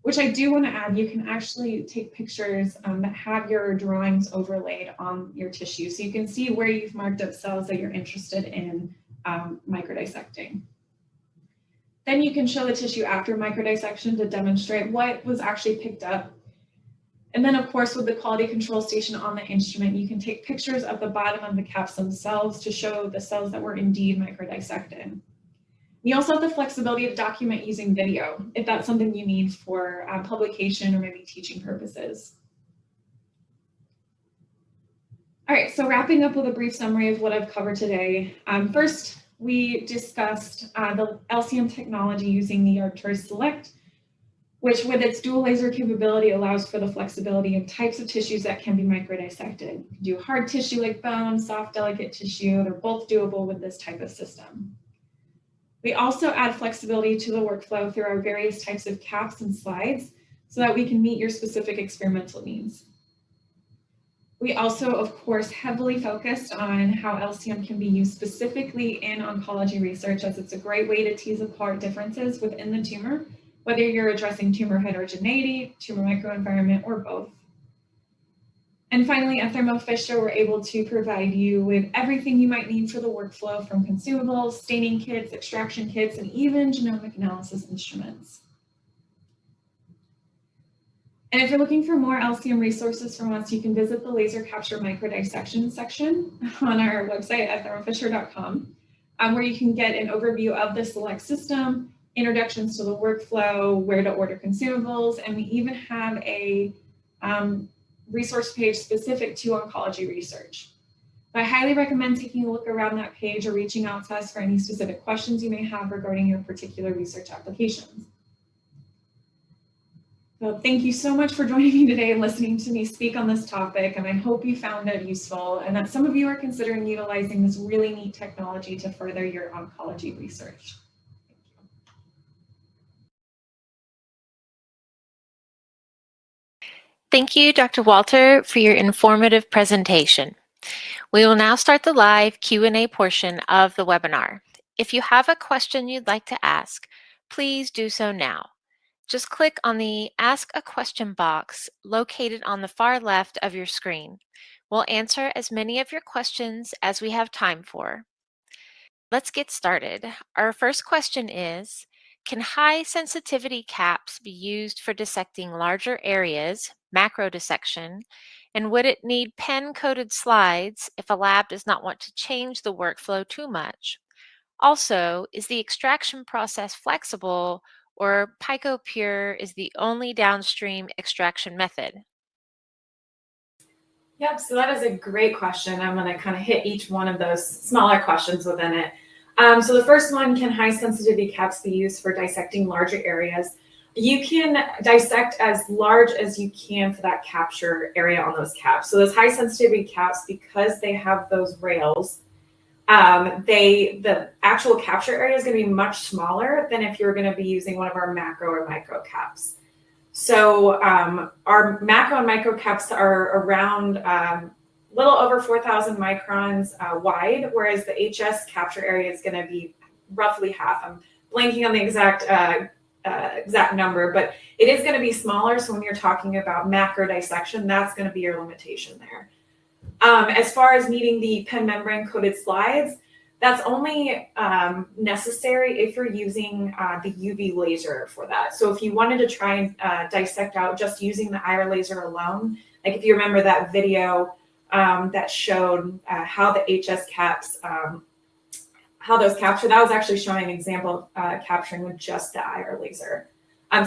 Which I do want to add, you can actually take pictures that have your drawings overlaid on your tissue. So you can see where you've marked up cells that you're interested in microdissecting. Then you can show the tissue after microdissection to demonstrate what was actually picked up. And then of course, with the quality control station on the instrument, you can take pictures of the bottom of the caps themselves to show the cells that were indeed microdissected. You also have the flexibility to document using video, if that's something you need for publication or maybe teaching purposes. All right, so wrapping up with a brief summary of what I've covered today. First, we discussed the LCM technology using the Arcturus Select, which with its dual laser capability allows for the flexibility of types of tissues that can be microdissected. You can do hard tissue like bone, soft, delicate tissue. They're both doable with this type of system. We also add flexibility to the workflow through our various types of caps and slides so that we can meet your specific experimental needs. We also, of course, heavily focused on how LCM can be used specifically in oncology research, as it's a great way to tease apart differences within the tumor, whether you're addressing tumor heterogeneity, tumor microenvironment, or both. And finally, at Thermo Fisher, we're able to provide you with everything you might need for the workflow, from consumables, staining kits, extraction kits, and even genomic analysis instruments. And if you're looking for more LCM resources from us, you can visit the Laser Capture Microdissection section on our website at thermofisher.com, where you can get an overview of the Select system, introductions to the workflow, where to order consumables, and we even have a resource page specific to oncology research. I highly recommend taking a look around that page or reaching out to us for any specific questions you may have regarding your particular research applications. Well, thank you so much for joining me today and listening to me speak on this topic. And I hope you found it useful and that some of you are considering utilizing this really neat technology to further your oncology research. Thank you, Dr. Walter, for your informative presentation. We will now start the live Q&A portion of the webinar. If you have a question you'd like to ask, please do so now. Just click on the Ask a Question box located on the far left of your screen. We'll answer as many of your questions as we have time for. Let's get started. Our first question is, can high sensitivity caps be used for dissecting larger areas, macro dissection, and would it need pen-coded slides if a lab does not want to change the workflow too much? Also, is the extraction process flexible or PicoPure is the only downstream extraction method? Yep, so that is a great question. I'm going to kind of hit each one of those smaller questions within it. So the first one, can high sensitivity caps be used for dissecting larger areas? You can dissect as large as you can for that capture area on those caps. So those high sensitivity caps, because they have those rails, the actual capture area is going to be much smaller than if you're going to be using one of our macro or micro caps. So our macro and micro caps are around little over 4,000 microns wide, whereas the HS capture area is going to be roughly half. I'm blanking on the exact number, but it is going to be smaller. So when you're talking about macro dissection, that's going to be your limitation there. As far as needing the pen membrane coated slides, that's only necessary if you're using the UV laser for that. So if you wanted to try and dissect out just using the IR laser alone, like if you remember that video that showed how the HS caps, how those capture, that was actually showing an example of capturing with just the IR laser.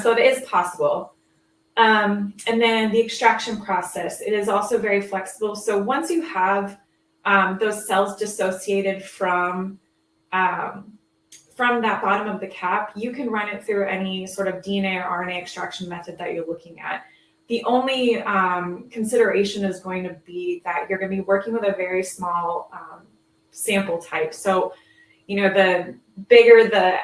So it is possible. And then the extraction process, it is also very flexible. So once you have those cells dissociated from that bottom of the cap, you can run it through any sort of DNA or RNA extraction method that you're looking at. The only consideration is going to be that you're going to be working with a very small sample type. So, you know, the bigger the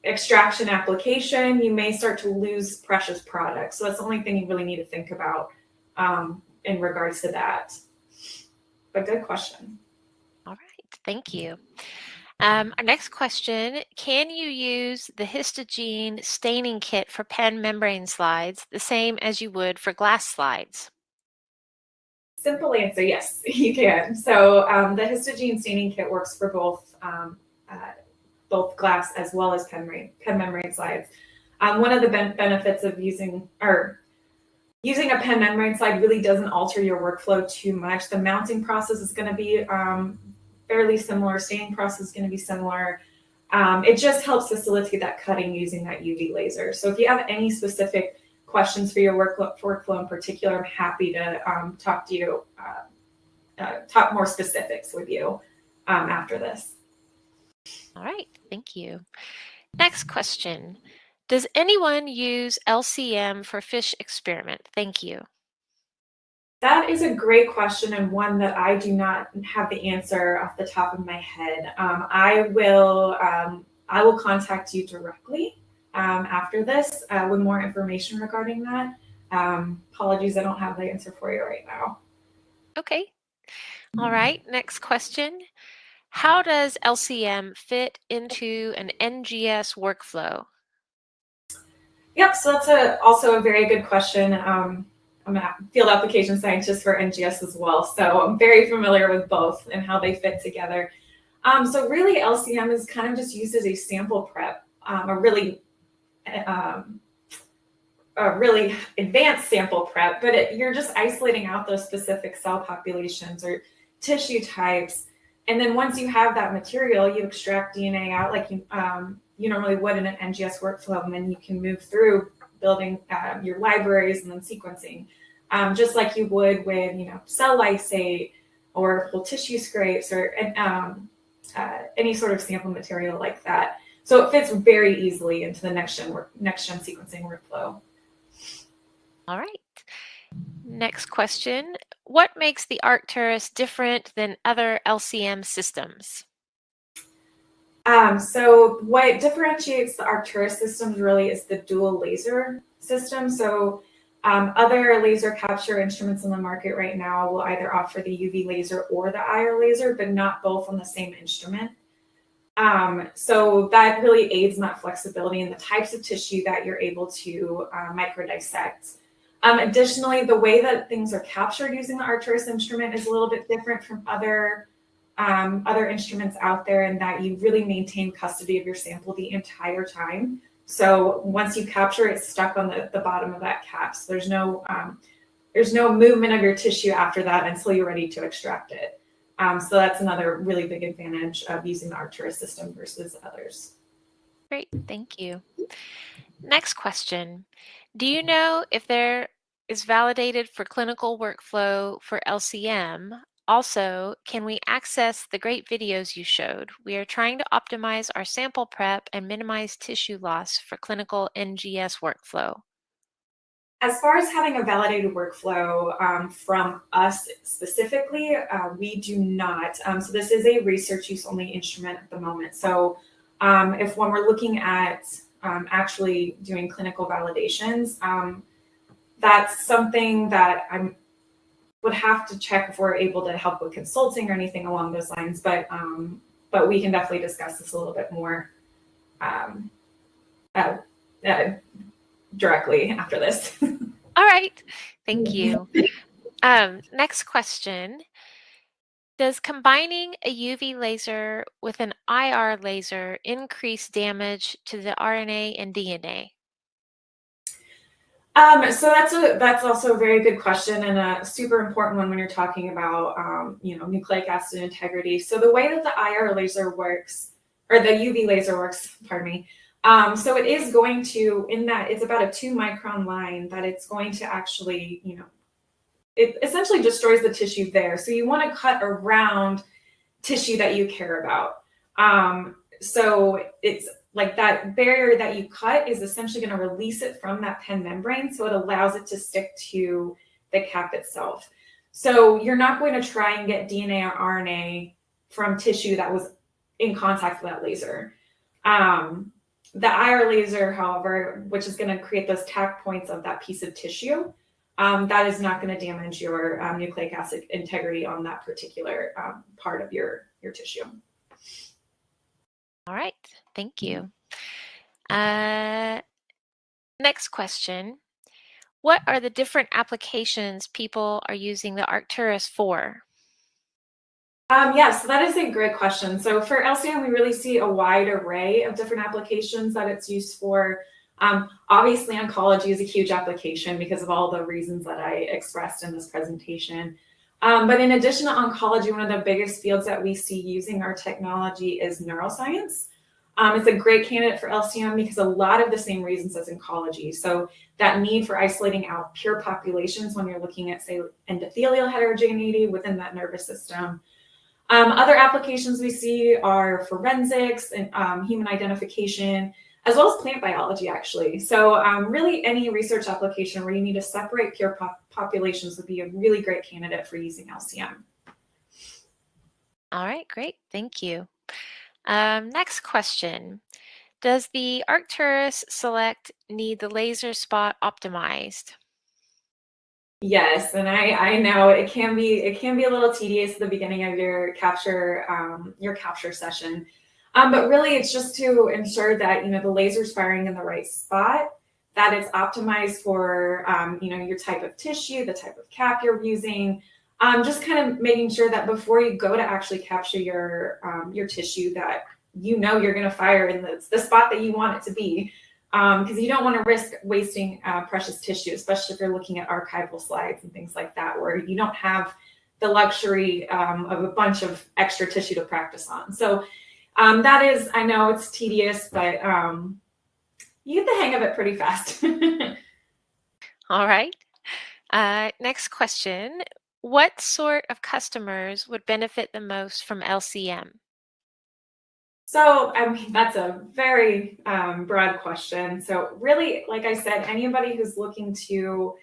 extraction application, you may start to lose precious products. So that's the only thing you really need to think about in regards to that. But good question. All right, thank you. Our next question, can you use the histogene staining kit for pen membrane slides the same as you would for glass slides? Simple answer, yes, you can. So the histogene staining kit works for both glass as well as pen membrane slides. One of the benefits of using a pen membrane slide really doesn't alter your workflow too much. The mounting process is going to be fairly similar. Staining process is going to be similar. It just helps facilitate that cutting using that UV laser. So if you have any specific questions for your workflow in particular, I'm happy to talk to you, talk more specifics with you after this. All right, thank you. Next question. Does anyone use LCM for fish experiment? Thank you. That is a great question and one that I do not have the answer off the top of my head. I will contact you directly after this with more information regarding that. Apologies, I don't have the answer for you right now. Okay. All right, next question. How does LCM fit into an NGS workflow? Yep, so that's also a very good question. I'm a field application scientist for NGS as well, so I'm very familiar with both and how they fit together. So really, LCM is kind of just used as a sample prep, a really advanced sample prep, but you're just isolating out those specific cell populations or tissue types. And then once you have that material, you extract DNA out like you normally would in an NGS workflow, and then you can move through building your libraries and then sequencing, just like you would with cell lysate or whole tissue scrapes or any sort of sample material like that. So it fits very easily into the next gen sequencing workflow. All right. Next question. What makes the Arcturus different than other LCM systems? So what differentiates the Arcturus systems really is the dual laser system. So other laser capture instruments on the market right now will either offer the UV laser or the IR laser, but not both on the same instrument. So that really aids in that flexibility in the types of tissue that you're able to microdissect. Additionally, the way that things are captured using the Arcturus instrument is a little bit different from other instruments out there, in that you really maintain custody of your sample the entire time. So once you capture, it's stuck on the bottom of that cap. So there's no movement of your tissue after that until you're ready to extract it. So that's another really big advantage of using the Arcturus system versus others. Great, thank you. Next question. Do you know if there is validated for clinical workflow for LCM? Also, can we access the great videos you showed? We are trying to optimize our sample prep and minimize tissue loss for clinical NGS workflow. As far as having a validated workflow from us specifically, we do not. So this is a research use only instrument at the moment. So if when we're looking at actually doing clinical validations, that's something that I would have to check if we're able to help with consulting or anything along those lines. But we can definitely discuss this a little bit more directly after this. All right, thank you. Next question. Does combining a UV laser with an IR laser increase damage to the RNA and DNA? So that's also a very good question, and a super important one when you're talking about nucleic acid integrity. So the way that the IR laser works, or the UV laser works, pardon me. So it is going to, in that it's about a 2-micron line, that it's going to actually, it essentially destroys the tissue there. So you want to cut around tissue that you care about. So it's like that barrier that you cut is essentially going to release it from that pen membrane, so it allows it to stick to the cap itself. So you're not going to try and get DNA or RNA from tissue that was in contact with that laser. The IR laser, however, which is going to create those tack points of that piece of tissue, that is not going to damage your nucleic acid integrity on that particular part of your tissue. All right, thank you. Next question. What are the different applications people are using the Arcturus for? So that is a great question. So for LCM, we really see a wide array of different applications that it's used for. Obviously, oncology is a huge application because of all the reasons that I expressed in this presentation. But in addition to oncology, one of the biggest fields that we see using our technology is neuroscience. It's a great candidate for LCM because a lot of the same reasons as oncology. So that need for isolating out pure populations when you're looking at, say, endothelial heterogeneity within that nervous system. Other applications we see are forensics and human identification, as well as plant biology, actually. So really any research application where you need to separate pure populations would be a really great candidate for using LCM. All right, great, thank you. Next question. Does the Arcturus Select need the laser spot optimized? Yes, and I know it can be a little tedious at the beginning of your capture session, but really it's just to ensure that the laser's firing in the right spot, that it's optimized for your type of tissue, the type of cap you're using, just kind of making sure that before you go to actually capture your tissue, that you're going to fire in the spot that you want it to be. Because you don't want to risk wasting precious tissue, especially if you're looking at archival slides and things like that, where you don't have the luxury of a bunch of extra tissue to practice on. So that is, I know it's tedious, but you get the hang of it pretty fast. All right. Next question. What sort of customers would benefit the most from LCM? So, I mean, that's a very broad question. So really, like I said, anybody who's looking to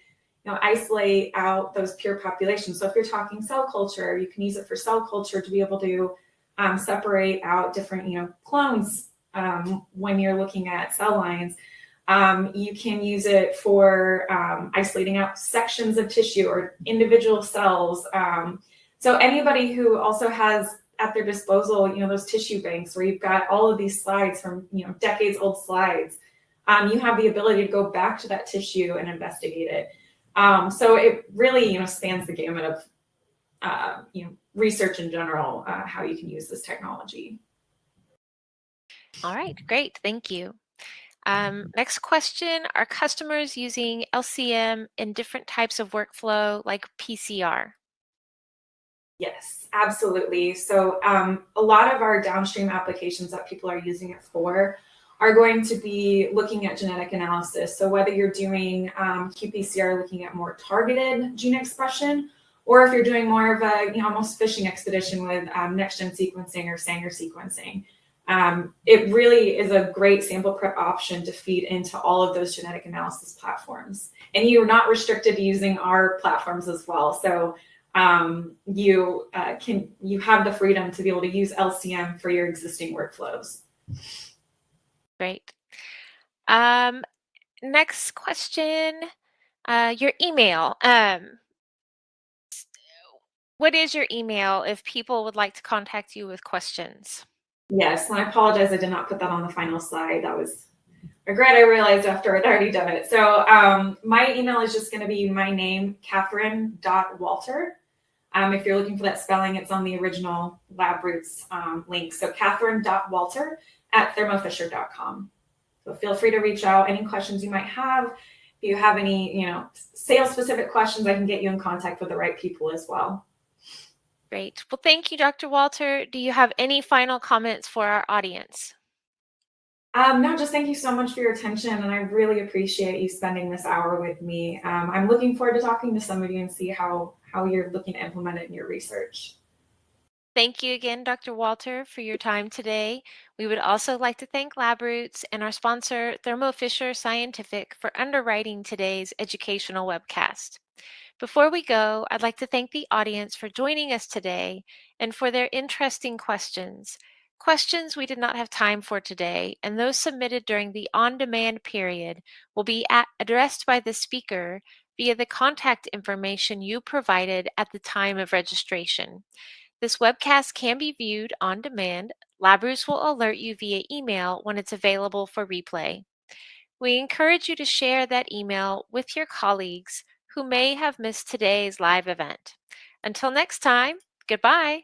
isolate out those pure populations. So if you're talking cell culture, you can use it for cell culture to be able to separate out different, clones when you're looking at cell lines. You can use it for isolating out sections of tissue or individual cells. So anybody who also has at their disposal, those tissue banks where you've got all of these slides from, decades old slides, you have the ability to go back to that tissue and investigate it. So it really, spans the gamut of, research in general, how you can use this technology. All right, great, thank you. Next question, are customers using LCM in different types of workflow like PCR? Yes, absolutely. So a lot of our downstream applications that people are using it for are going to be looking at genetic analysis. So whether you're doing qPCR looking at more targeted gene expression, or if you're doing more of a almost fishing expedition with next-gen sequencing or Sanger sequencing, it really is a great sample prep option to feed into all of those genetic analysis platforms. And you're not restricted to using our platforms as well. So you have the freedom to be able to use LCM for your existing workflows. Great. Next question, your email. What is your email if people would like to contact you with questions? Yes, and I apologize I did not put that on the final slide. That was a regret I realized after I'd already done it. So my email is just going to be my name, Katherine.Walter. If you're looking for that spelling, it's on the original Lab Roots link. So Katherine.Walter@thermofisher.com. So feel free to reach out. Any questions you might have. If you have any, sales specific questions, I can get you in contact with the right people as well. Great. Well, thank you, Dr. Walter. Do you have any final comments for our audience? No, just thank you so much for your attention, and I really appreciate you spending this hour with me. I'm looking forward to talking to some of you and see how you're looking to implement it in your research. Thank you again, Dr. Walter, for your time today. We would also like to thank LabRoots and our sponsor, Thermo Fisher Scientific, for underwriting today's educational webcast. Before we go, I'd like to thank the audience for joining us today and for their interesting questions. Questions we did not have time for today, and those submitted during the on-demand period will be addressed by the speaker via the contact information you provided at the time of registration. This webcast can be viewed on demand. LabRoots will alert you via email when it's available for replay. We encourage you to share that email with your colleagues who may have missed today's live event. Until next time, goodbye.